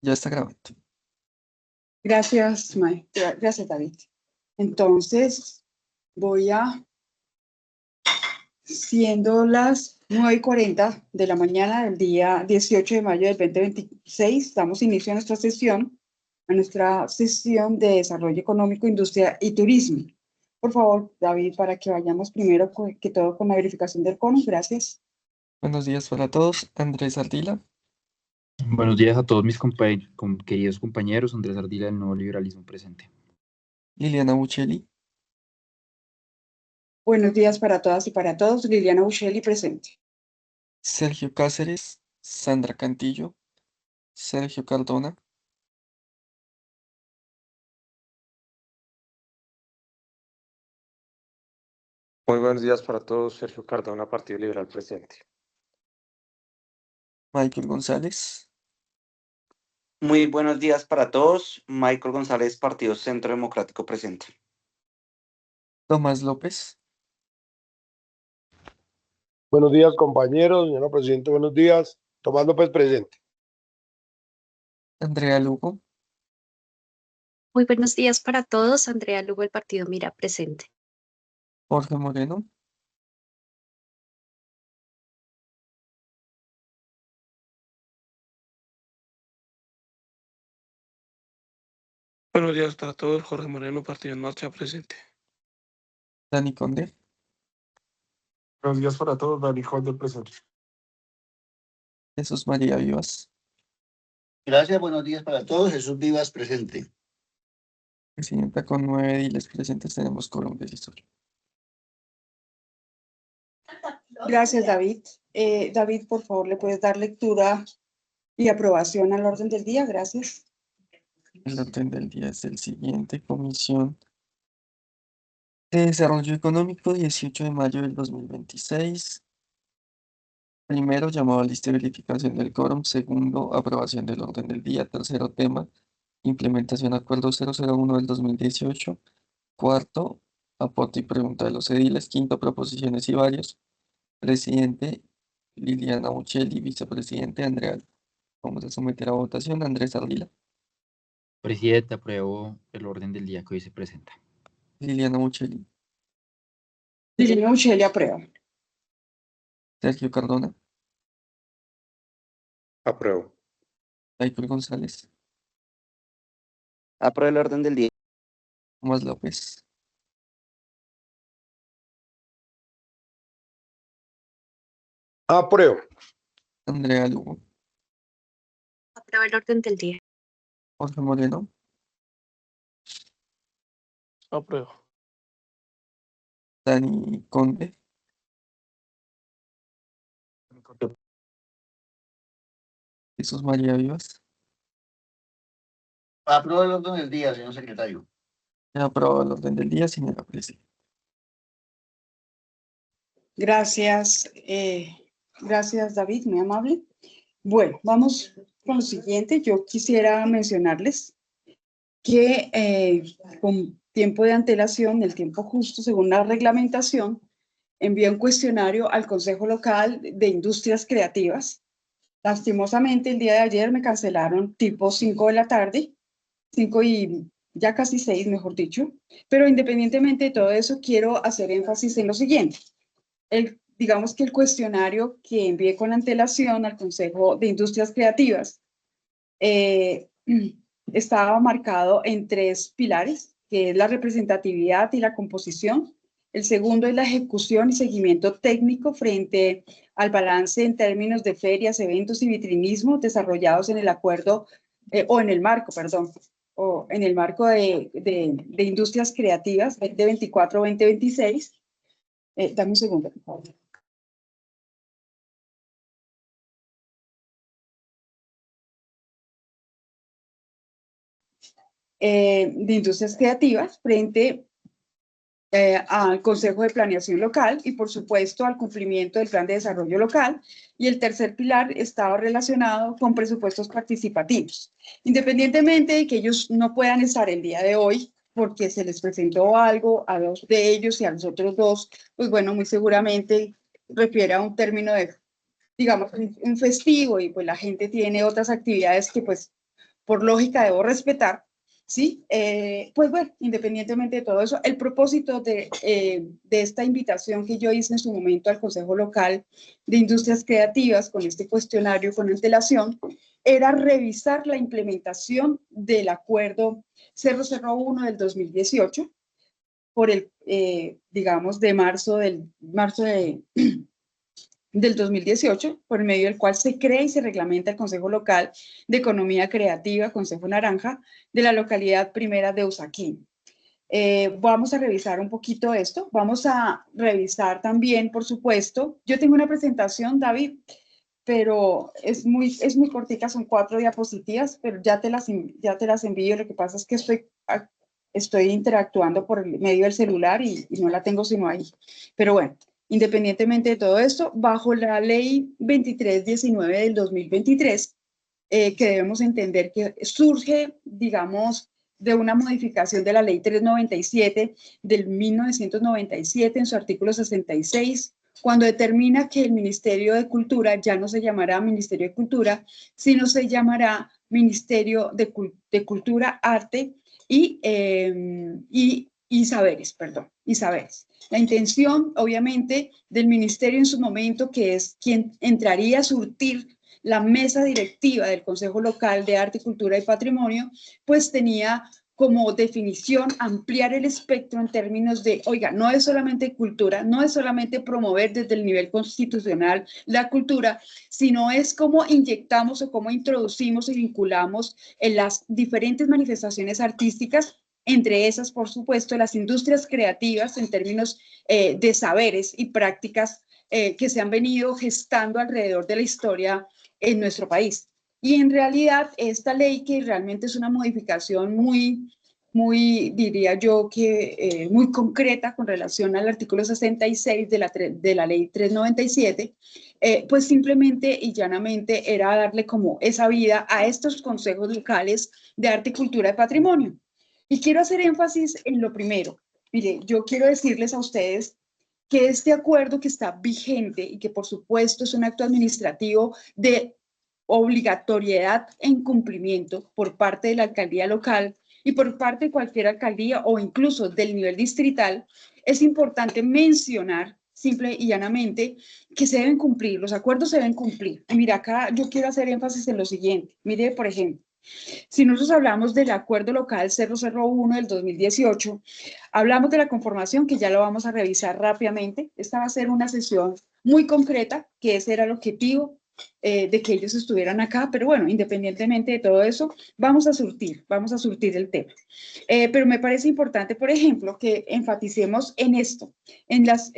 Ya está grabando. Gracias, May. Gracias, David. Entonces, siendo las 9:40 de la mañana del día 18 de mayo del 2026, damos inicio a nuestra sesión de Desarrollo Económico, Industria y Turismo. Por favor, David, para que vayamos primero que todo con la verificación del quórum. Gracias. Buenos días para todos. Andrés Ardila, Buenos días a todos mis queridos compañeros. Andrés Ardila del Nuevo Liberalismo presente. Liliana Buccelli, Buenos días para todas y para todos. Liliana Buccelli presente. Sergio Cáceres, Sandra Cantillo, Sergio Cardona, Muy buenos días para todos. Sergio Cardona, Partido Liberal presente. Michael González, Muy buenos días para todos. Michael González, Partido Centro Democrático presente. Tomás López, Buenos días, compañeros. Señora Presidente, buenos días. Tomás López presente. Andrea Lugo, Muy buenos días para todos. Andrea Lugo, el Partido Mira, presente. Jorge Moreno, Buenos días para todos. Jorge Moreno, Partido en Marcha, presente. Dani Conde, Buenos días para todos. Dani Conde presente. Jesús María Vivas, Gracias, buenos días para todos. Jesús Vivas presente. Presidenta. Con 9 ediles presentes tenemos quórum decisorio. Gracias, David. David, por favor, ¿le puedes dar lectura y aprobación al orden del día? Gracias. El orden del día es el siguiente. Comisión de Desarrollo Económico, 18 de mayo del 2026. Primero, llamado a lista de verificación del quórum. Segundo, aprobación del orden del día. Tercero, tema, implementación acuerdo 001 del 2018. Cuarto, aporte y pregunta de los ediles. Quinto, proposiciones y varios. Presidente, Liliana Buccelli. Vicepresidente, Andrea. Vamos a someter a votación. Andrés Ardila, Presidente, apruebo el orden del día que hoy se presenta. Liliana Buccelli, Liliana Buccelli aprueba. Sergio Cardona, Apruebo. Michael González, Apruebo el orden del día. Tomás López, Apruebo. Andrea Lugo, Apruebo el orden del día. Jorge Moreno, Apruebo. Dani Conde, Jesús María Vivas. Apruebo el orden del día, señor secretario. Ya aprobado el orden del día, señora presidenta. Gracias, gracias, David, muy amable. Bueno, vamos con lo siguiente. Yo quisiera mencionarles que con tiempo de antelación, el tiempo justo, según la reglamentación, envié un cuestionario al Consejo Local de Industrias Creativas. Lastimosamente, el día de ayer me cancelaron tipo 5 de la tarde, 5 y ya casi 6, mejor dicho. Pero independientemente de todo eso, quiero hacer énfasis en lo siguiente. Digamos que el cuestionario que envié con antelación al Consejo de Industrias Creativas estaba marcado en 3 pilares, que es la representatividad y la composición. El segundo es la ejecución y seguimiento técnico frente al balance en términos de ferias, eventos y vitrinismo desarrollados en el acuerdo, o en el marco de Industrias Creativas 2024-2026. Dame un segundo, por favor. De Industrias Creativas frente al Consejo de Planeación Local y, por supuesto, al cumplimiento del Plan de Desarrollo Local. Y el tercer pilar estaba relacionado con presupuestos participativos. Independientemente de que ellos no puedan estar el día de hoy, porque se les presentó algo a 2 de ellos y a los otros 2, pues bueno, muy seguramente refiere a un término de, digamos, un festivo, y pues la gente tiene otras actividades que pues por lógica debo respetar, ¿sí? Pues bueno, independientemente de todo eso, el propósito de esta invitación que yo hice en su momento al Consejo Local de Industrias Creativas con este cuestionario con antelación era revisar la implementación del acuerdo 001 del 2018 por el, digamos, de marzo del 2018, por medio del cual se crea y se reglamenta el Consejo Local de Economía Creativa, Consejo Naranja, de la localidad primera de Usaquín. Vamos a revisar un poquito esto. Vamos a revisar también, por supuesto, yo tengo una presentación, David, pero es muy cortica, son 4 diapositivas, pero ya te las envío. Lo que pasa es que estoy interactuando por el medio del celular y no la tengo sino ahí. Pero bueno, independientemente de todo esto, bajo la ley 2319 del 2023, que debemos entender que surge, digamos, de una modificación de la ley 397 del 1997 en su artículo 66, cuando determina que el Ministerio de Cultura ya no se llamará Ministerio de Cultura, sino se llamará Ministerio de Cultura, Arte y Saberes, perdón, y Saberes. La intención, obviamente, del ministerio en su momento, que es quien entraría a surtir la mesa directiva del Consejo Local de Arte, Cultura y Patrimonio, pues tenía como definición ampliar el espectro en términos de, oiga, no es solamente cultura, no es solamente promover desde el nivel constitucional la cultura, sino es cómo inyectamos o cómo introducimos y vinculamos en las diferentes manifestaciones artísticas, entre esas, por supuesto, las industrias creativas en términos de saberes y prácticas que se han venido gestando alrededor de la historia en nuestro país. Y en realidad esta ley, que realmente es una modificación muy, diría yo, que muy concreta con relación al artículo 66 de la ley 397, pues simplemente y llanamente era darle como esa vida a estos consejos locales de arte, cultura y patrimonio. Y quiero hacer énfasis en lo primero. Mire, yo quiero decirles a ustedes que este acuerdo que está vigente y que por supuesto es un acto administrativo de obligatoriedad en cumplimiento por parte de la alcaldía local y por parte de cualquier alcaldía o incluso del nivel distrital, es importante mencionar simple y llanamente que se deben cumplir, los acuerdos se deben cumplir. Y mira, acá yo quiero hacer énfasis en lo siguiente. Mire, por ejemplo, si nosotros hablamos del acuerdo local 001 del 2018, hablamos de la conformación, que ya lo vamos a revisar rápidamente. Esta va a ser una sesión muy concreta, que ese era el objetivo de que ellos estuvieran acá, pero bueno, independientemente de todo eso, vamos a surtir el tema. Pero me parece importante, por ejemplo, que enfaticemos en esto, en las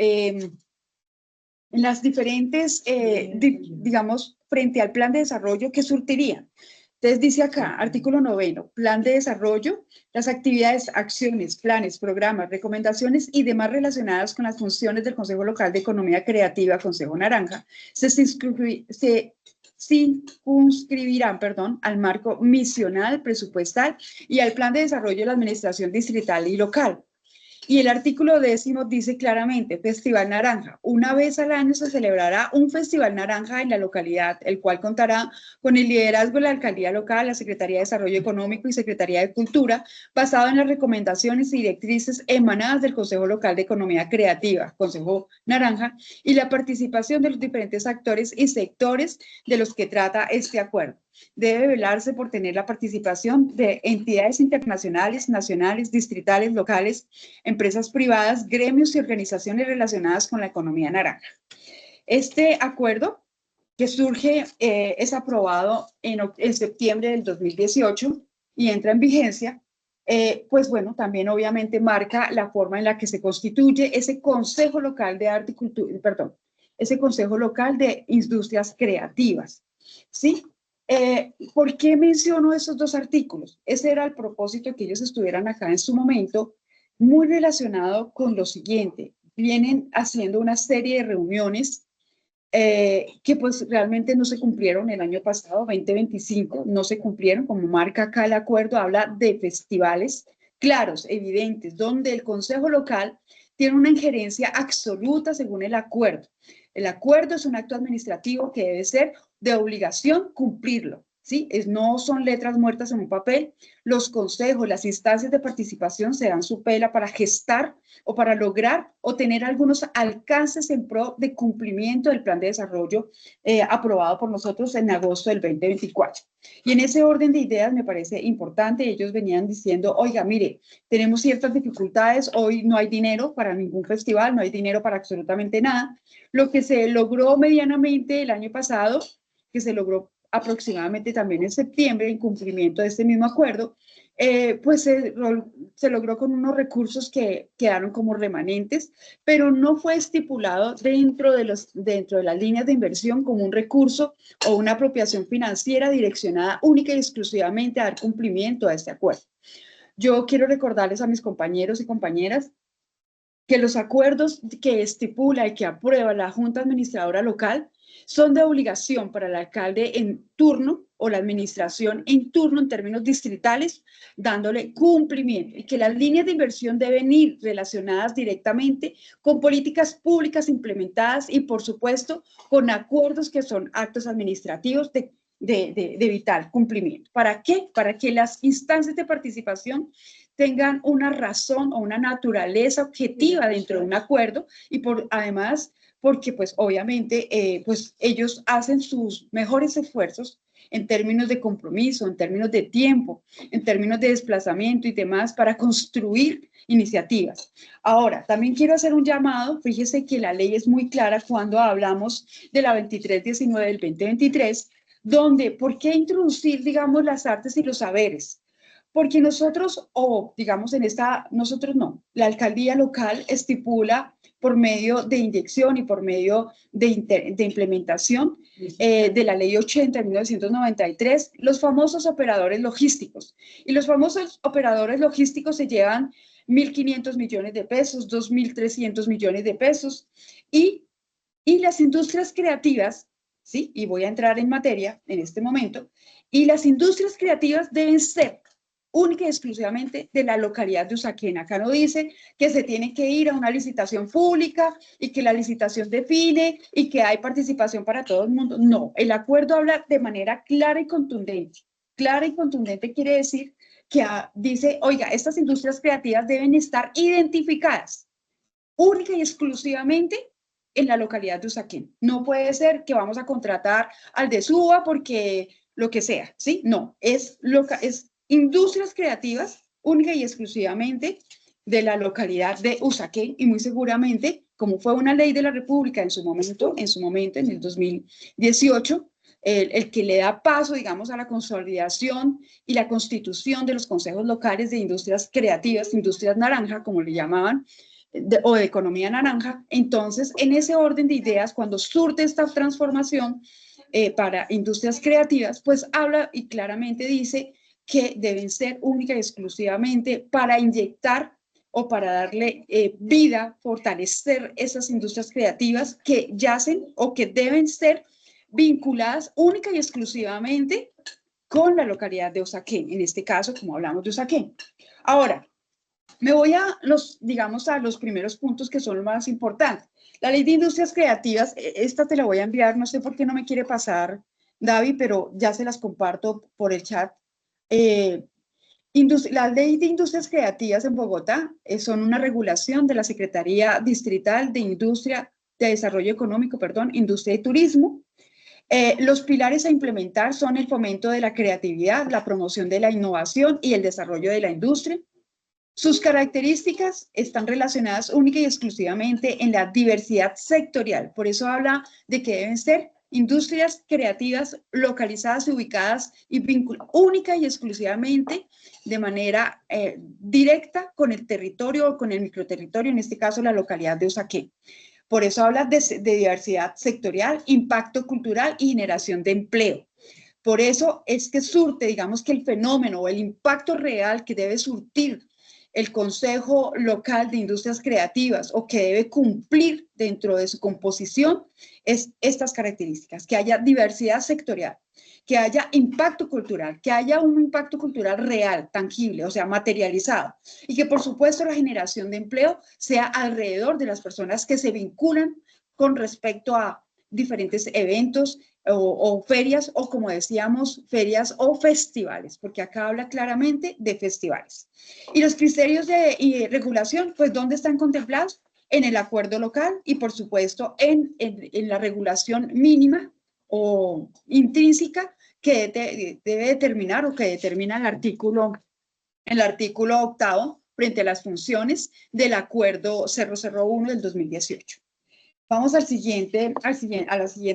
diferentes, digamos, frente al plan de desarrollo que surtirían. Entonces dice acá, artículo 9, plan de desarrollo, las actividades, acciones, planes, programas, recomendaciones y demás relacionadas con las funciones del Consejo Local de Economía Creativa, Consejo Naranja, se circunscribirán, al marco misional, presupuestal y al plan de desarrollo de la administración distrital y local. Y el artículo 10 dice claramente, Festival Naranja. Una vez al año se celebrará un Festival Naranja en la localidad, el cual contará con el liderazgo de la Alcaldía Local, la Secretaría de Desarrollo Económico y Secretaría de Cultura, basado en las recomendaciones y directrices emanadas del Consejo Local de Economía Creativa, Consejo Naranja, y la participación de los diferentes actores y sectores de los que trata este acuerdo. Debe velarse por tener la participación de entidades internacionales, nacionales, distritales, locales, empresas privadas, gremios y organizaciones relacionadas con la economía naranja. Este acuerdo que surge es aprobado en septiembre del 2018 y entra en vigencia, pues bueno, también obviamente marca la forma en la que se constituye ese Consejo Local de Arte y Cultura, ese Consejo Local de Industrias Creativas, ¿sí? ¿Por qué menciono esos dos artículos? Ese era el propósito, que ellos estuvieran acá en su momento, muy relacionado con lo siguiente. Vienen haciendo una serie de reuniones que pues realmente no se cumplieron el año pasado, 2025, no se cumplieron, como marca acá el acuerdo, habla de festivales claros, evidentes, donde el Consejo Local tiene una injerencia absoluta según el acuerdo. El acuerdo es un acto administrativo que debe ser de obligación cumplirlo, ¿sí? No son letras muertas en un papel. Los consejos, las instancias de participación se dan su pela para gestar o para lograr o tener algunos alcances en pro de cumplimiento del plan de desarrollo aprobado por nosotros en agosto del 2024. Y en ese orden de ideas me parece importante, ellos venían diciendo, oiga, mire, tenemos ciertas dificultades, hoy no hay dinero para ningún festival, no hay dinero para absolutamente nada. Lo que se logró medianamente el año pasado, que se logró aproximadamente también en septiembre, en cumplimiento de este mismo acuerdo, pues se logró con unos recursos que quedaron como remanentes, pero no fue estipulado dentro de las líneas de inversión como un recurso o una apropiación financiera direccionada única y exclusivamente a dar cumplimiento a este acuerdo. Yo quiero recordarles a mis compañeros y compañeras que los acuerdos que estipula y que aprueba la Junta Administradora Local son de obligación para el alcalde en turno o la administración en turno en términos distritales, dándole cumplimiento, y que las líneas de inversión deben ir relacionadas directamente con políticas públicas implementadas y, por supuesto, con acuerdos que son actos administrativos de vital cumplimiento. ¿Para qué? Para que las instancias de participación tengan una razón o una naturaleza objetiva dentro de un acuerdo y además porque pues obviamente pues ellos hacen sus mejores esfuerzos en términos de compromiso, en términos de tiempo, en términos de desplazamiento y demás para construir iniciativas. Ahora, también quiero hacer un llamado, fíjese que la ley es muy clara cuando hablamos de la 2319 del 2023, donde, ¿por qué introducir, digamos, las artes y los saberes? Porque nosotros, nosotros no, la alcaldía local estipula por medio de inyección y por medio de implementación de la ley 80 de 1993, los famosos operadores logísticos. Y los famosos operadores logísticos se llevan 1.500 millones de pesos, 2.300 millones de pesos. Y las industrias creativas, ¿sí? Y voy a entrar en materia en este momento, y las industrias creativas deben ser única y exclusivamente de la localidad de Usaquén. Acá no dice que se tiene que ir a una licitación pública y que la licitación define y que hay participación para todo el mundo. No, el acuerdo habla de manera clara y contundente. Clara y contundente quiere decir que dice, oiga, estas industrias creativas deben estar identificadas única y exclusivamente en la localidad de Usaquén. No puede ser que vamos a contratar al de Suba porque lo que sea, ¿sí? No, es industrias creativas única y exclusivamente de la localidad de Usaquén y muy seguramente, como fue una ley de la República en su momento, en el 2018, el que le da paso, digamos, a la consolidación y la constitución de los consejos locales de industrias creativas, industrias naranja, como le llamaban, o de economía naranja. Entonces, en ese orden de ideas, cuando surte esta transformación para industrias creativas, pues habla y claramente dice que deben ser única y exclusivamente para inyectar o para darle vida, fortalecer esas industrias creativas que yacen o que deben ser vinculadas única y exclusivamente con la localidad de Usaquén, en este caso, como hablamos de Usaquén. Ahora, me voy a los primeros puntos que son los más importantes. La ley de industrias creativas, esta te la voy a enviar, no sé por qué no me quiere pasar, David, pero ya se las comparto por el chat. La ley de industrias creativas en Bogotá son una regulación de la Secretaría Distrital de Desarrollo Económico, Industria y Turismo. Los pilares a implementar son el fomento de la creatividad, la promoción de la innovación y el desarrollo de la industria. Sus características están relacionadas única y exclusivamente en la diversidad sectorial. Por eso habla de que deben ser industrias creativas localizadas y ubicadas y vinculadas única y exclusivamente de manera directa con el territorio o con el microterritorio, en este caso la localidad de Usaquén. Por eso habla de diversidad sectorial, impacto cultural y generación de empleo. Por eso es que surte, digamos que el fenómeno o el impacto real que debe surtir el Consejo Local de Industrias Creativas o que debe cumplir dentro de su composición es estas características, que haya diversidad sectorial, que haya impacto cultural, que haya un impacto cultural real, tangible, o sea, materializado, y que por supuesto la generación de empleo sea alrededor de las personas que se vinculan con respecto a diferentes eventos o ferias, o como decíamos, ferias o festivales, porque acá habla claramente de festivales. Y los criterios de regulación, pues, ¿dónde están contemplados? En el acuerdo local y, por supuesto, en la regulación mínima o intrínseca que debe determinar o que determina el artículo 8º frente a las funciones del acuerdo 001 del 2018. Vamos a la siguiente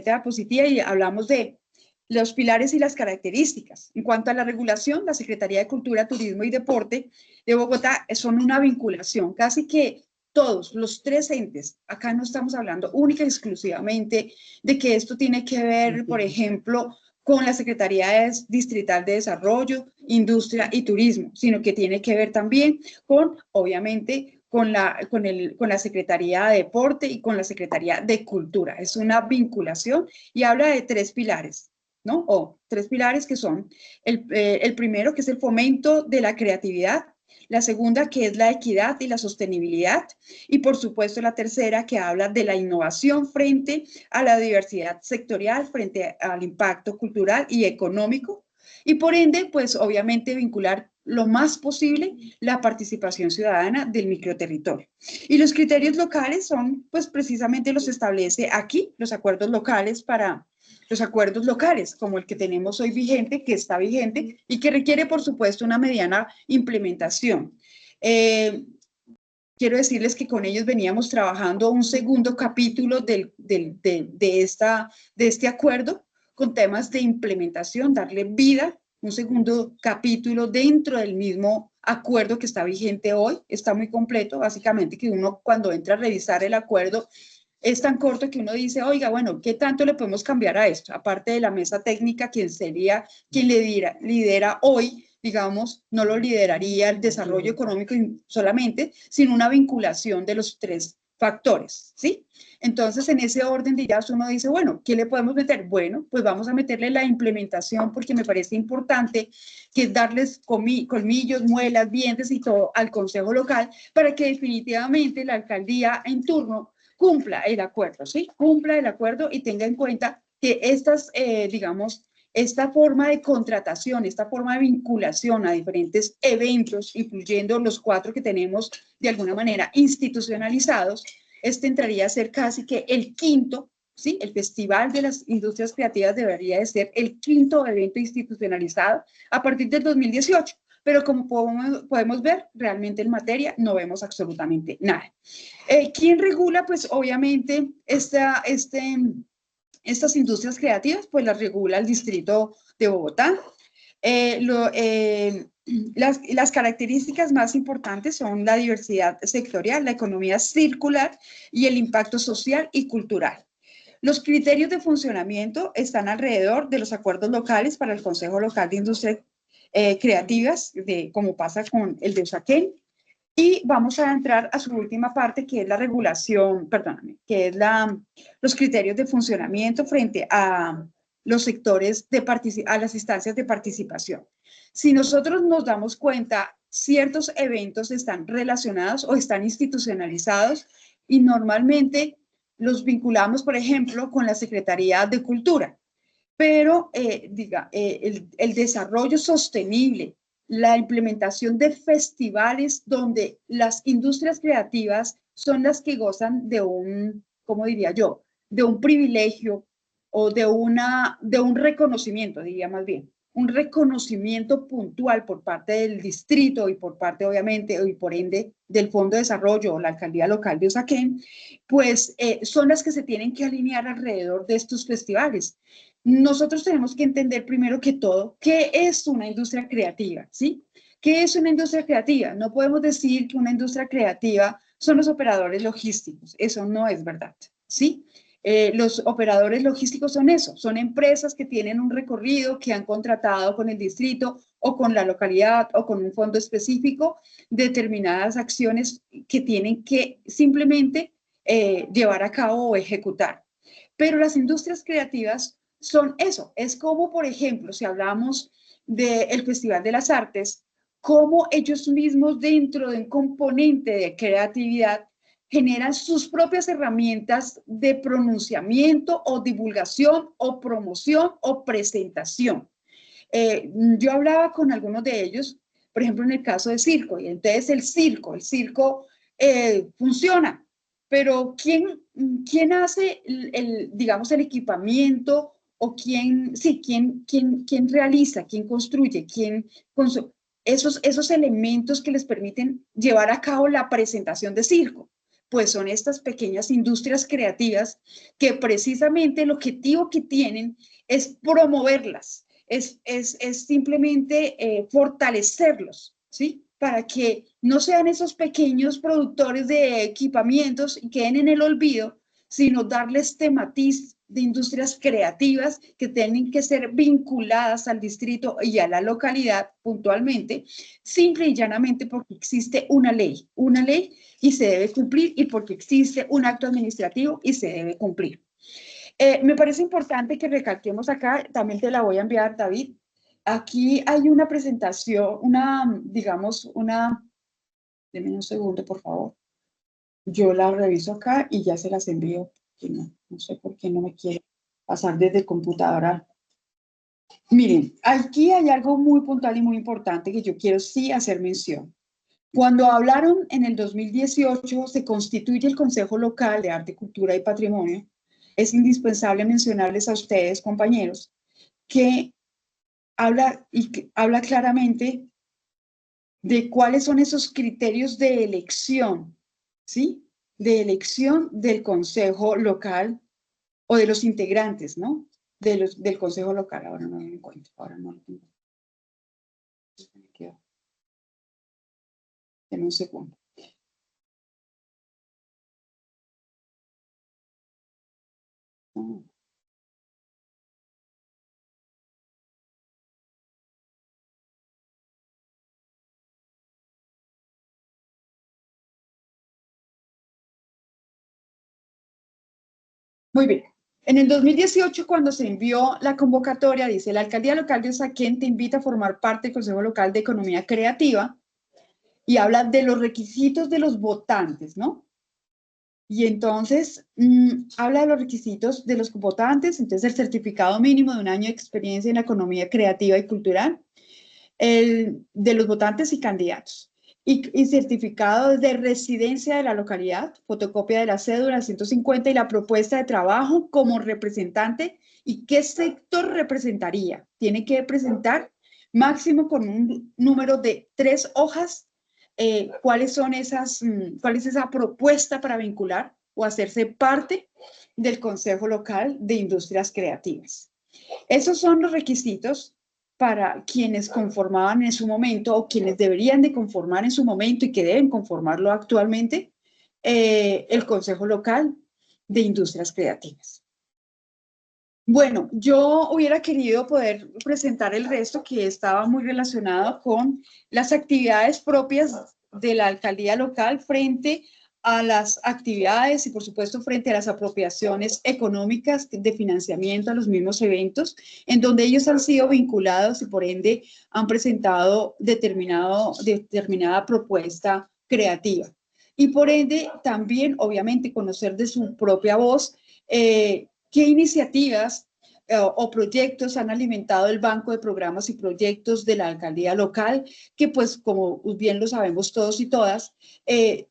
diapositiva y hablamos de los pilares y las características. En cuanto a la regulación, la Secretaría de Cultura, Turismo y Deporte de Bogotá son una vinculación. Casi que todos los 3 entes, acá no estamos hablando única y exclusivamente de que esto tiene que ver, por ejemplo, con la Secretaría Distrital de Desarrollo, Industria y Turismo, sino que tiene que ver también con, obviamente, con la Secretaría de Deporte y con la Secretaría de Cultura. Es una vinculación y habla de 3 pilares, ¿no? O 3 pilares que son el primero, que es el fomento de la creatividad, la segunda, que es la equidad y la sostenibilidad, y por supuesto la tercera, que habla de la innovación frente a la diversidad sectorial, frente al impacto cultural y económico, y por ende, pues obviamente vincular lo más posible la participación ciudadana del microterritorio. Y los criterios locales son, pues precisamente los establece aquí, los acuerdos locales como el que tenemos hoy vigente, que está vigente y que requiere, por supuesto, una mediana implementación. Quiero decirles que con ellos veníamos trabajando un segundo capítulo de este acuerdo con temas de implementación, darle vida, un segundo capítulo dentro del mismo acuerdo que está vigente hoy. Está muy completo, básicamente, que uno cuando entra a revisar el acuerdo es tan corto que uno dice, oiga, bueno, ¿qué tanto le podemos cambiar a esto? Aparte de la mesa técnica, quien lidera hoy, digamos, no lo lideraría el desarrollo económico solamente, sino una vinculación de los 3 factores, ¿sí? Entonces, en ese orden de ideas, uno dice, bueno, ¿qué le podemos meter? Bueno, pues vamos a meterle la implementación, porque me parece importante que es darles colmillos, muelas, dientes y todo al Consejo Local para que definitivamente la alcaldía en turno cumpla el acuerdo, ¿sí? Cumpla el acuerdo y tenga en cuenta que esta forma de contratación, esta forma de vinculación a diferentes eventos, incluyendo los 4 que tenemos de alguna manera institucionalizados, entraría a ser casi que el 5º, ¿sí? El Festival de las Industrias Creativas debería de ser el 5º evento institucionalizado a partir del 2018. Pero como podemos ver, realmente en materia no vemos absolutamente nada. ¿Quién regula? Pues obviamente estas industrias creativas, pues las regula el Distrito de Bogotá. Las características más importantes son la diversidad sectorial, la economía circular y el impacto social y cultural. Los criterios de funcionamiento están alrededor de los acuerdos locales para el Consejo Local de Industrias Creativas, como pasa con el de Usaquén. Y vamos a entrar a su última parte, que es la regulación, perdóname, que es los criterios de funcionamiento frente a los sectores a las instancias de participación. Si nosotros nos damos cuenta, ciertos eventos están relacionados o están institucionalizados y normalmente los vinculamos, por ejemplo, con la Secretaría de Cultura. Pero, el desarrollo sostenible, la implementación de festivales donde las industrias creativas son las que gozan de ¿cómo diría yo?, de un privilegio o de un reconocimiento, diría más bien, un reconocimiento puntual por parte del distrito y por parte, obviamente, y por ende, del Fondo de Desarrollo o la Alcaldía Local de Usaquén, pues son las que se tienen que alinear alrededor de estos festivales. Nosotros tenemos que entender primero que todo qué es una industria creativa, ¿sí? ¿Qué es una industria creativa? No podemos decir que una industria creativa son los operadores logísticos. Eso no es verdad, ¿sí? Los operadores logísticos son eso, son empresas que tienen un recorrido, que han contratado con el distrito o con la localidad o con un fondo específico determinadas acciones que tienen que simplemente llevar a cabo o ejecutar. Pero las industrias creativas son eso, es como, por ejemplo, si hablamos del Festival de las Artes, cómo ellos mismos dentro de un componente de creatividad generan sus propias herramientas de pronunciamiento o divulgación o promoción o presentación. Yo hablaba con algunos de ellos, por ejemplo, en el caso de circo, y entonces el circo funciona, pero ¿quién hace digamos, el equipamiento o quién realiza, quién construye, esos elementos que les permiten llevar a cabo la presentación de circo? Pues son estas pequeñas industrias creativas que precisamente el objetivo que tienen es promoverlas, es simplemente fortalecerlos, ¿sí? Para que no sean esos pequeños productores de equipamientos y queden en el olvido, sino darles este matiz de industrias creativas que tienen que ser vinculadas al distrito y a la localidad puntualmente, simple y llanamente porque existe una ley y se debe cumplir, y porque existe un acto administrativo y se debe cumplir. Me parece importante que recalquemos acá, también te la voy a enviar, David. Aquí hay una presentación, denme un segundo, por favor. Yo la reviso acá y ya se las envío. No sé por qué no me quiere pasar desde el computador. Miren, aquí hay algo muy puntual y muy importante que yo quiero sí hacer mención. Cuando hablaron en el 2018, se constituye el Consejo Local de Arte, Cultura y Patrimonio. Es indispensable mencionarles a ustedes, compañeros, que habla claramente de cuáles son esos criterios de elección, ¿sí? De elección del Consejo Local o de los integrantes, ¿no? Del Consejo Local. Ahora no lo encuentro, ahora no lo tengo. Deme un segundo. Muy bien. En el 2018, cuando se envió la convocatoria, dice: la Alcaldía Local de Usaquén te invita a formar parte del Consejo Local de Economía Creativa, y habla de los requisitos de los votantes, ¿no? Y entonces habla de los requisitos de los votantes, entonces el certificado mínimo de un año de experiencia en la economía creativa y cultural, de los votantes y candidatos, y certificado de residencia de la localidad, fotocopia de la cédula 150 y la propuesta de trabajo como representante y qué sector representaría. Tiene que presentar máximo con un número de 3 hojas. ¿Cuál es esa propuesta para vincular o hacerse parte del Consejo Local de Industrias Creativas? Esos son los requisitos para quienes conformaban en su momento, o quienes deberían de conformar en su momento y que deben conformarlo actualmente, el Consejo Local de Industrias Creativas. Bueno, yo hubiera querido poder presentar el resto, que estaba muy relacionado con las actividades propias de la alcaldía local frente a las actividades y, por supuesto, frente a las apropiaciones económicas de financiamiento a los mismos eventos, en donde ellos han sido vinculados y, por ende, han presentado determinada propuesta creativa. Y, por ende, también, obviamente, conocer de su propia voz qué iniciativas o proyectos han alimentado el banco de programas y proyectos de la alcaldía local, que pues como bien lo sabemos todos y todas,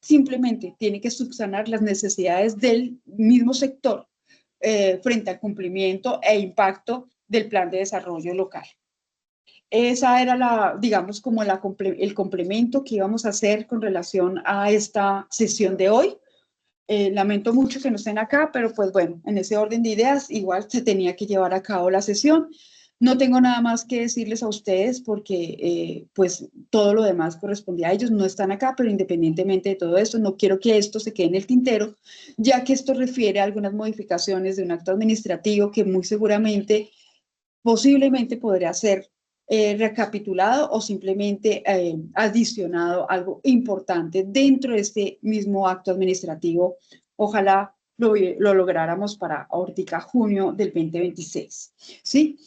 simplemente tiene que subsanar las necesidades del mismo sector frente al cumplimiento e impacto del plan de desarrollo local. Esa era digamos, como el complemento que íbamos a hacer con relación a esta sesión de hoy. Lamento mucho que no estén acá, pero pues bueno, en ese orden de ideas igual se tenía que llevar a cabo la sesión. No tengo nada más que decirles a ustedes porque pues todo lo demás correspondía a ellos, no están acá, pero independientemente de todo esto, no quiero que esto se quede en el tintero, ya que esto refiere a algunas modificaciones de un acto administrativo que muy seguramente, posiblemente podría ser recapitulado o simplemente adicionado algo importante dentro de este mismo acto administrativo. Ojalá lo lográramos para ahorita junio del 2026. ¿Sí?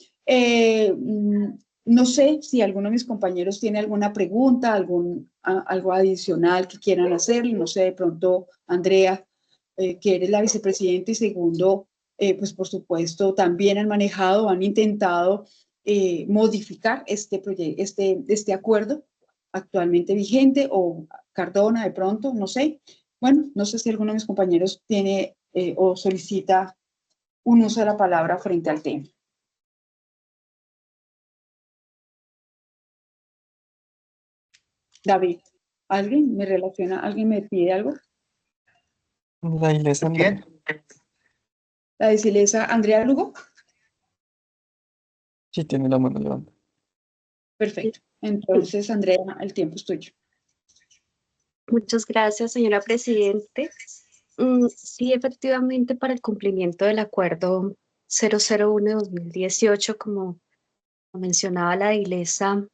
No sé si alguno de mis compañeros tiene alguna pregunta, algo adicional que quieran hacer. No sé, de pronto, Andrea, que eres la vicepresidenta y segundo, pues por supuesto, también han manejado, han intentado modificar este acuerdo actualmente vigente, o Cardona de pronto, no sé. Bueno, no sé si alguno de mis compañeros tiene o solicita un uso de la palabra frente al tema. David, ¿alguien me relaciona? ¿Alguien me pide algo? La Ilesa Andrea. ¿Quién? La desilesa Andrea Lugo. Sí, tiene la mano levantada. Perfecto. Entonces, Andrea, el tiempo es tuyo. Muchas gracias, señora Presidente. Sí, efectivamente, para el cumplimiento del acuerdo 001-2018, como mencionaba la Dilesa,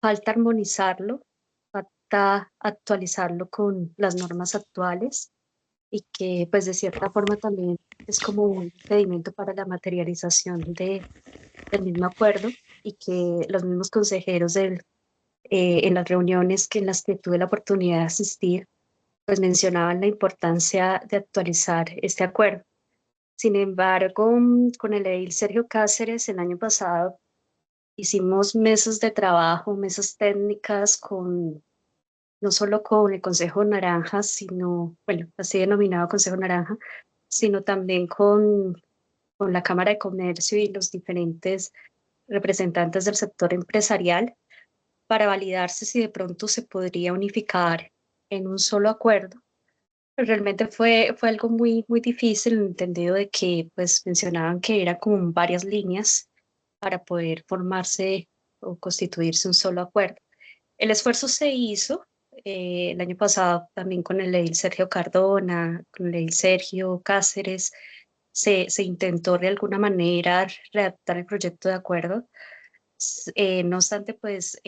falta armonizarlo, falta actualizarlo con las normas actuales y que pues de cierta forma también es como un impedimento para la materialización del mismo acuerdo, y que los mismos consejeros en las reuniones en las que tuve la oportunidad de asistir, pues mencionaban la importancia de actualizar este acuerdo. Sin embargo, con el edil Sergio Cáceres el año pasado hicimos mesas de trabajo, mesas técnicas no solo con el Consejo Naranja, sino, bueno, así denominado Consejo Naranja, sino también con la Cámara de Comercio y los diferentes representantes del sector empresarial, para validarse si de pronto se podría unificar en un solo acuerdo. Pero realmente fue algo muy, muy difícil, en el entendido de que pues mencionaban que era como varias líneas para poder formarse o constituirse un solo acuerdo. El esfuerzo se hizo el año pasado también con el edil Sergio Cardona, con el edil Sergio Cáceres. Se intentó de alguna manera redactar el proyecto de acuerdo. No obstante, pues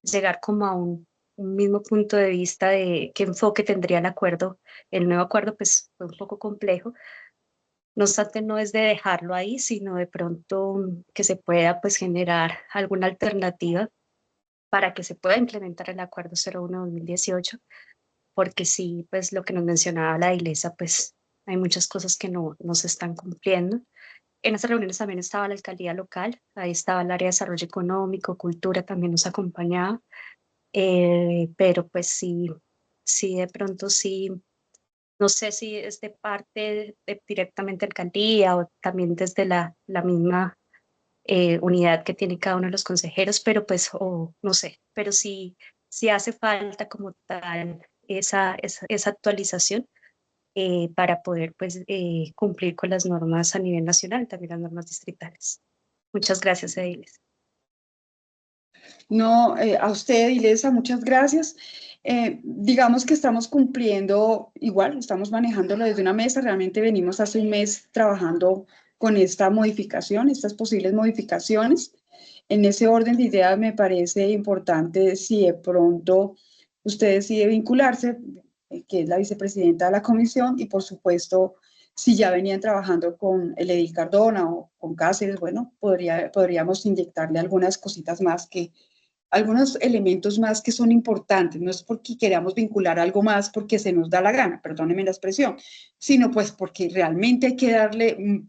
llegar como a un mismo punto de vista de qué enfoque tendría el nuevo acuerdo, pues fue un poco complejo. No obstante, no es de dejarlo ahí, sino de pronto que se pueda pues generar alguna alternativa para que se pueda implementar el acuerdo 01-2018, porque sí, pues lo que nos mencionaba la Ilesa, pues hay muchas cosas que no se están cumpliendo. En esas reuniones también estaba la alcaldía local, ahí estaba el área de desarrollo económico, cultura, también nos acompañaba, pero pues sí, de pronto sí, no sé si es de parte directamente alcaldía o también desde la misma unidad que tiene cada uno de los consejeros, pero pues, no sé, pero sí hace falta como tal esa actualización para poder pues cumplir con las normas a nivel nacional, también las normas distritales. Muchas gracias, Ediles. No, a usted, Ilesa, muchas gracias. Digamos que estamos cumpliendo igual, estamos manejándolo desde una mesa. Realmente venimos hace un mes trabajando con esta modificación, estas posibles modificaciones. En ese orden de ideas me parece importante, si de pronto usted decide vincularse, que es la vicepresidenta de la comisión, y por supuesto, si ya venían trabajando con el edil Cardona o con Cáceres, bueno, podríamos inyectarle algunas cositas más, algunos elementos más que son importantes. No es porque queramos vincular algo más porque se nos da la gana, perdónenme la expresión, sino pues porque realmente hay que darle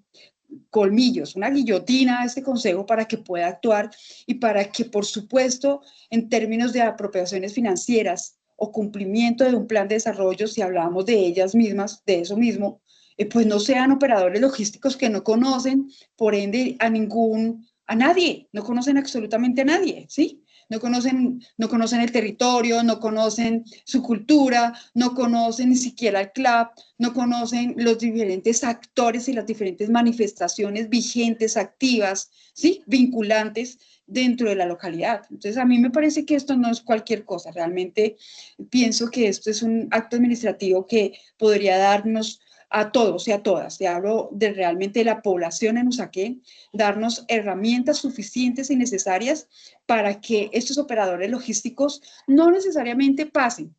colmillos, una guillotina a este consejo para que pueda actuar y para que, por supuesto, en términos de apropiaciones financieras o cumplimiento de un plan de desarrollo, si hablamos de ellas mismas, de eso mismo, pues no sean operadores logísticos que no conocen, por ende, a nadie, no conocen absolutamente a nadie, ¿sí? No conocen el territorio, no conocen su cultura, no conocen ni siquiera el CLAP, no conocen los diferentes actores y las diferentes manifestaciones vigentes, activas, ¿sí? Vinculantes dentro de la localidad. Entonces, a mí me parece que esto no es cualquier cosa. Realmente pienso que esto es un acto administrativo que podría darnos a todos y a todas, te hablo de realmente la población en Usaquén, darnos herramientas suficientes y necesarias para que estos operadores logísticos no necesariamente pasen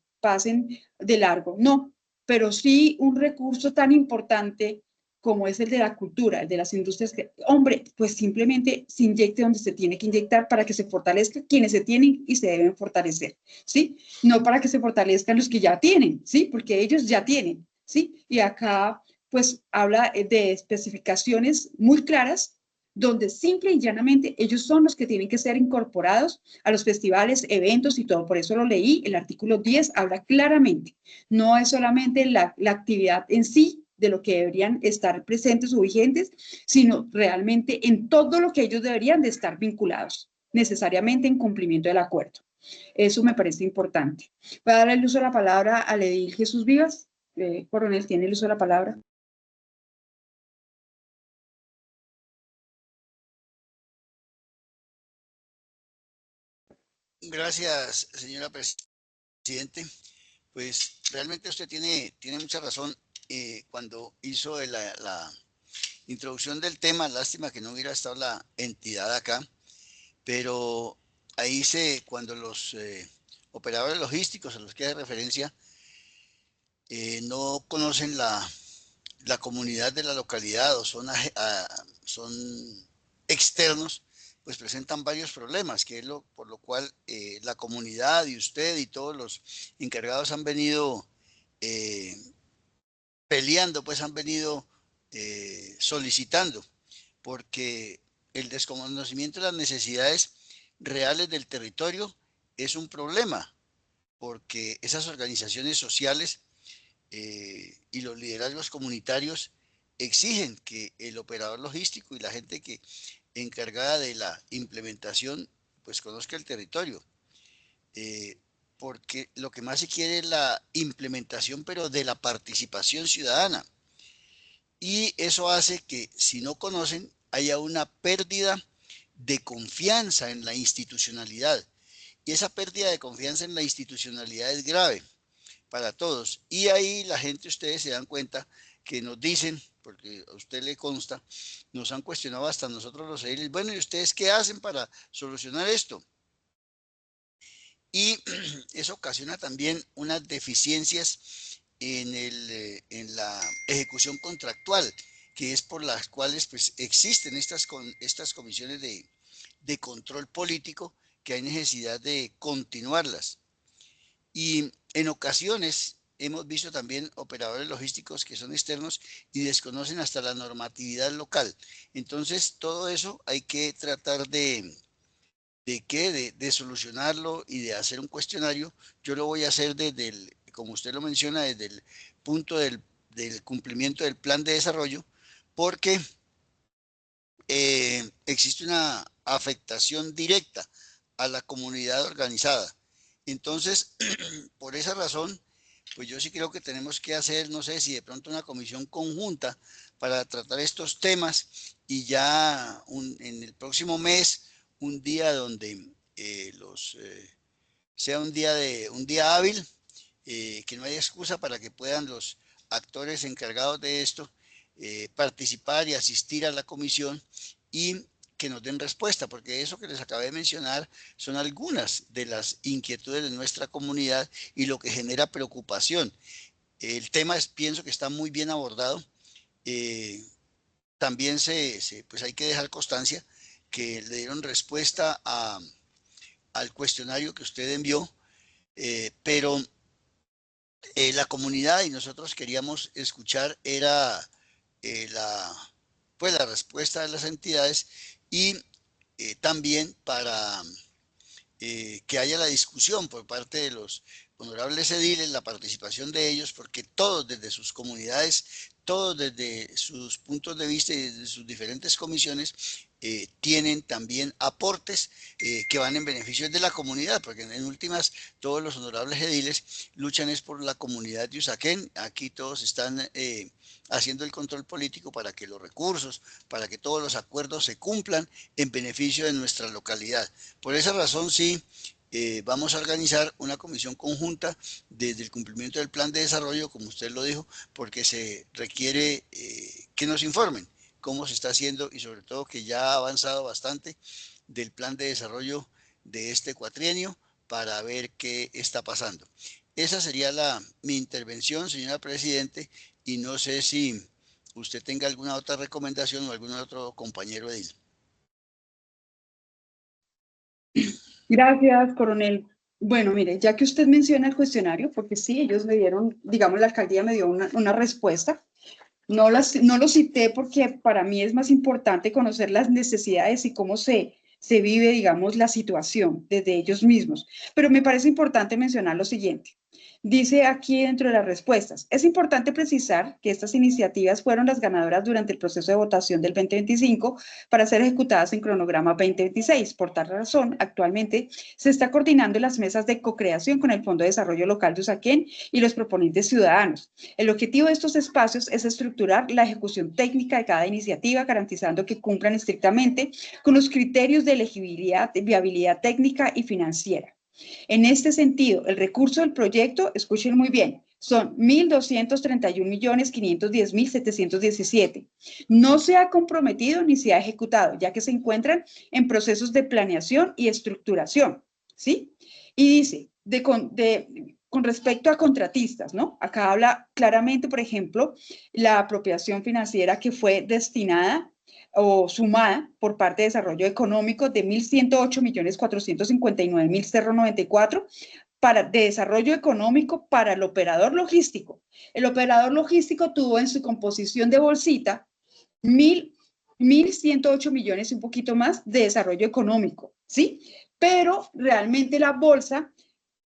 de largo, no, pero sí un recurso tan importante como es el de la cultura, el de las industrias, hombre, pues simplemente se inyecte donde se tiene que inyectar para que se fortalezca quienes se tienen y se deben fortalecer, ¿sí? No para que se fortalezcan los que ya tienen, ¿sí? Porque ellos ya tienen, ¿sí? Y acá, pues, habla de especificaciones muy claras donde simple y llanamente ellos son los que tienen que ser incorporados a los festivales, eventos y todo. Por eso lo leí, el artículo 10 habla claramente. No es solamente la actividad en sí, de lo que deberían estar presentes o vigentes, sino realmente en todo lo que ellos deberían de estar vinculados, necesariamente en cumplimiento del acuerdo. Eso me parece importante. Voy a darle el uso de la palabra al edil Jesús Vivas. Coronel, tiene el uso de la palabra. Gracias, señora presidente. Pues realmente usted tiene mucha razón cuando hizo la introducción del tema. Lástima que no hubiera estado la entidad acá, pero ahí cuando los operadores logísticos a los que hace referencia no conocen la comunidad de la localidad o son externos, pues presentan varios problemas, que es por lo cual la comunidad y usted y todos los encargados han venido peleando, pues han venido solicitando, porque el desconocimiento de las necesidades reales del territorio es un problema, porque esas organizaciones sociales y los liderazgos comunitarios exigen que el operador logístico y la gente que encargada de la implementación pues conozca el territorio, porque lo que más se quiere es la implementación, pero de la participación ciudadana, y eso hace que si no conocen haya una pérdida de confianza en la institucionalidad, y esa pérdida de confianza en la institucionalidad es grave para todos. Y ahí la gente, ustedes se dan cuenta que nos dicen, porque a usted le consta, nos han cuestionado hasta nosotros los ediles, bueno, ¿y ustedes qué hacen para solucionar esto? Y eso ocasiona también unas deficiencias en la ejecución contractual, que es por las cuales pues, existen estas comisiones de control político, que hay necesidad de continuarlas. Y en ocasiones hemos visto también operadores logísticos que son externos y desconocen hasta la normatividad local. Entonces, todo eso hay que tratar de solucionarlo y de hacer un cuestionario. Yo lo voy a hacer como usted lo menciona, desde el punto del cumplimiento del plan de desarrollo, porque existe una afectación directa a la comunidad organizada. Entonces, por esa razón, pues yo sí creo que tenemos que hacer, no sé si de pronto una comisión conjunta para tratar estos temas, y ya en el próximo mes, un día donde sea un día hábil, que no haya excusa para que puedan los actores encargados de esto participar y asistir a la comisión y que nos den respuesta, porque eso que les acabé de mencionar son algunas de las inquietudes de nuestra comunidad y lo que genera preocupación. El tema pienso que está muy bien abordado. También pues hay que dejar constancia que le dieron respuesta al cuestionario que usted envió, pero la comunidad y nosotros queríamos escuchar era pues la respuesta de las entidades, y también para que haya la discusión por parte de los honorables ediles, la participación de ellos, porque todos desde sus comunidades, todos desde sus puntos de vista y desde sus diferentes comisiones, tienen también aportes que van en beneficio de la comunidad, porque en últimas todos los honorables ediles luchan es por la comunidad de Usaquén. Aquí todos están haciendo el control político para que los recursos, para que todos los acuerdos se cumplan en beneficio de nuestra localidad. Por esa razón sí, vamos a organizar una comisión conjunta desde el cumplimiento del plan de desarrollo, como usted lo dijo, porque se requiere que nos informen cómo se está haciendo, y sobre todo que ya ha avanzado bastante del plan de desarrollo de este cuatrienio, para ver qué está pasando. Esa sería mi intervención, señora Presidente, y no sé si usted tenga alguna otra recomendación o algún otro compañero edil. Gracias, coronel. Bueno, mire, ya que usted menciona el cuestionario, porque sí, ellos me dieron, digamos, la alcaldía me dio una respuesta. No lo cité porque para mí es más importante conocer las necesidades y cómo se vive, digamos, la situación desde ellos mismos. Pero me parece importante mencionar lo siguiente. Dice aquí dentro de las respuestas, es importante precisar que estas iniciativas fueron las ganadoras durante el proceso de votación del 2025 para ser ejecutadas en cronograma 2026. Por tal razón, actualmente se está coordinando las mesas de co-creación con el Fondo de Desarrollo Local de Usaquén y los proponentes ciudadanos. El objetivo de estos espacios es estructurar la ejecución técnica de cada iniciativa, garantizando que cumplan estrictamente con los criterios de elegibilidad, viabilidad técnica y financiera. En este sentido, el recurso del proyecto, escuchen muy bien, son 1.231.510.717. No se ha comprometido ni se ha ejecutado, ya que se encuentran en procesos de planeación y estructuración, ¿sí? Y dice, con respecto a contratistas, ¿no? Acá habla claramente, por ejemplo, la apropiación financiera que fue destinada o sumada por parte de Desarrollo Económico de 1.108.459.094 de desarrollo económico para el operador logístico. El operador logístico tuvo en su composición de bolsita 1.108 millones y un poquito más de desarrollo económico, ¿sí? Pero realmente la bolsa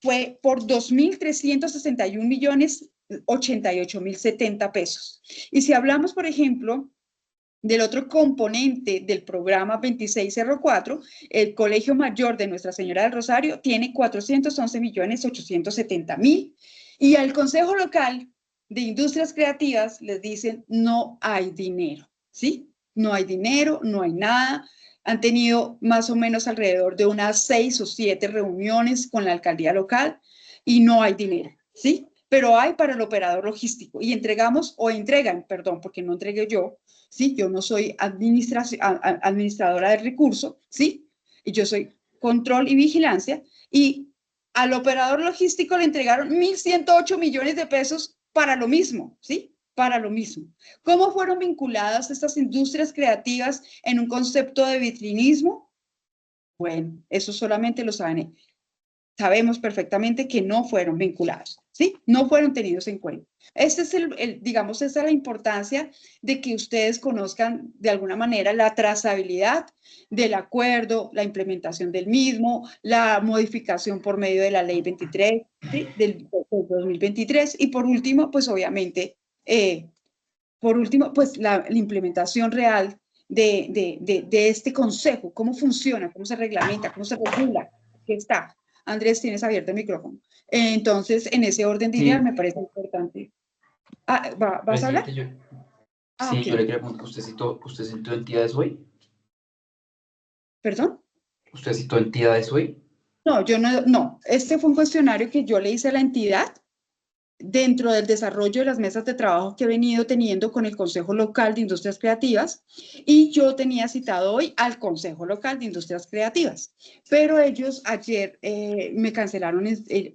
fue por 2.361.088.070 pesos. Y si hablamos, por ejemplo, del otro componente del programa 2604, el Colegio Mayor de Nuestra Señora del Rosario tiene 411.870.000 y al Consejo Local de Industrias Creativas les dicen no hay dinero, ¿sí? No hay dinero, no hay nada. Han tenido más o menos alrededor de unas 6 o 7 reuniones con la alcaldía local y no hay dinero, ¿sí? Pero hay para el operador logístico y entregan, porque no entregué yo, ¿sí? Yo no soy administradora del recurso, ¿sí? Y yo soy control y vigilancia y al operador logístico le entregaron 1.108 millones de pesos para lo mismo, ¿sí? Para lo mismo. ¿Cómo fueron vinculadas estas industrias creativas en un concepto de vitrinismo? Bueno, eso solamente lo saben. Sabemos perfectamente que no fueron vinculados, ¿sí? No fueron tenidos en cuenta. Este es digamos, esa es la importancia de que ustedes conozcan de alguna manera la trazabilidad del acuerdo, la implementación del mismo, la modificación por medio de la ley 23, ¿sí? del 2023 y por último, pues obviamente, pues la implementación real de este consejo, cómo funciona, cómo se reglamenta, cómo se regula, qué está. Andrés, tienes abierto el micrófono. Entonces, en ese orden de ideas me parece importante. ¿Vas a hablar? Yo Okay. le quería preguntar, ¿usted citó entidades hoy? ¿Perdón? ¿Usted citó entidades hoy? No, yo no. Este fue un cuestionario que yo le hice a la entidad dentro del desarrollo de las mesas de trabajo que he venido teniendo con el Consejo Local de Industrias Creativas y yo tenía citado hoy al Consejo Local de Industrias Creativas, pero ellos ayer me cancelaron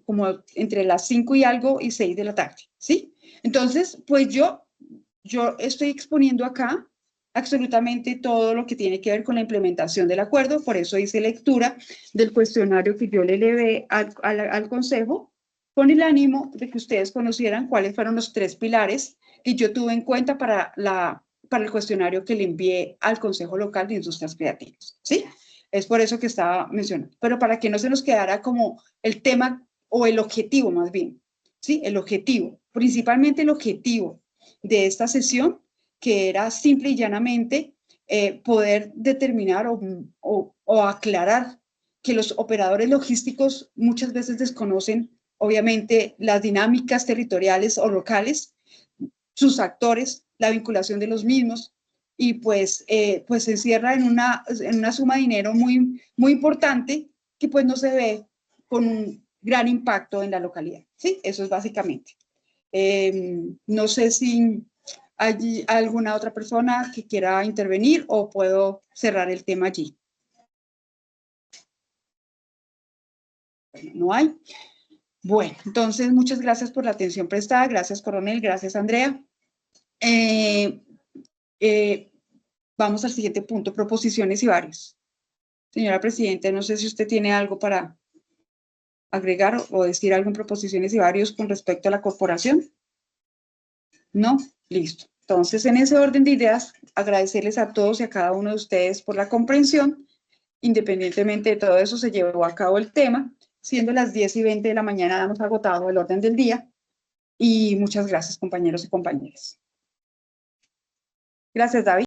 como entre las 5 y algo y 6 de la tarde, ¿sí? Entonces, pues yo estoy exponiendo acá absolutamente todo lo que tiene que ver con la implementación del acuerdo, por eso hice lectura del cuestionario que yo le elevé al Consejo, con el ánimo de que ustedes conocieran cuáles fueron los 3 pilares que yo tuve en cuenta para el cuestionario que le envié al Consejo Local de Industrias Creativas, ¿sí? Es por eso que estaba mencionando, pero para que no se nos quedara como el tema o el objetivo más bien, ¿sí? El objetivo, principalmente el objetivo de esta sesión, que era simple y llanamente poder determinar o aclarar que los operadores logísticos muchas veces desconocen obviamente las dinámicas territoriales o locales, sus actores, la vinculación de los mismos, y pues se encierra en una suma de dinero muy, muy importante que pues no se ve con un gran impacto en la localidad, ¿sí? Eso es básicamente. No sé si hay alguna otra persona que quiera intervenir o puedo cerrar el tema allí. No hay. Bueno, entonces muchas gracias por la atención prestada. Gracias, coronel. Gracias, Andrea. Vamos al siguiente punto, proposiciones y varios. Señora Presidenta, no sé si usted tiene algo para agregar o decir algo en proposiciones y varios con respecto a la corporación. ¿No? Listo. Entonces, en ese orden de ideas, agradecerles a todos y a cada uno de ustedes por la comprensión. Independientemente de todo eso, se llevó a cabo el tema. Siendo las 10:20 de la mañana, hemos agotado el orden del día. Y muchas gracias, compañeros y compañeras. Gracias, David.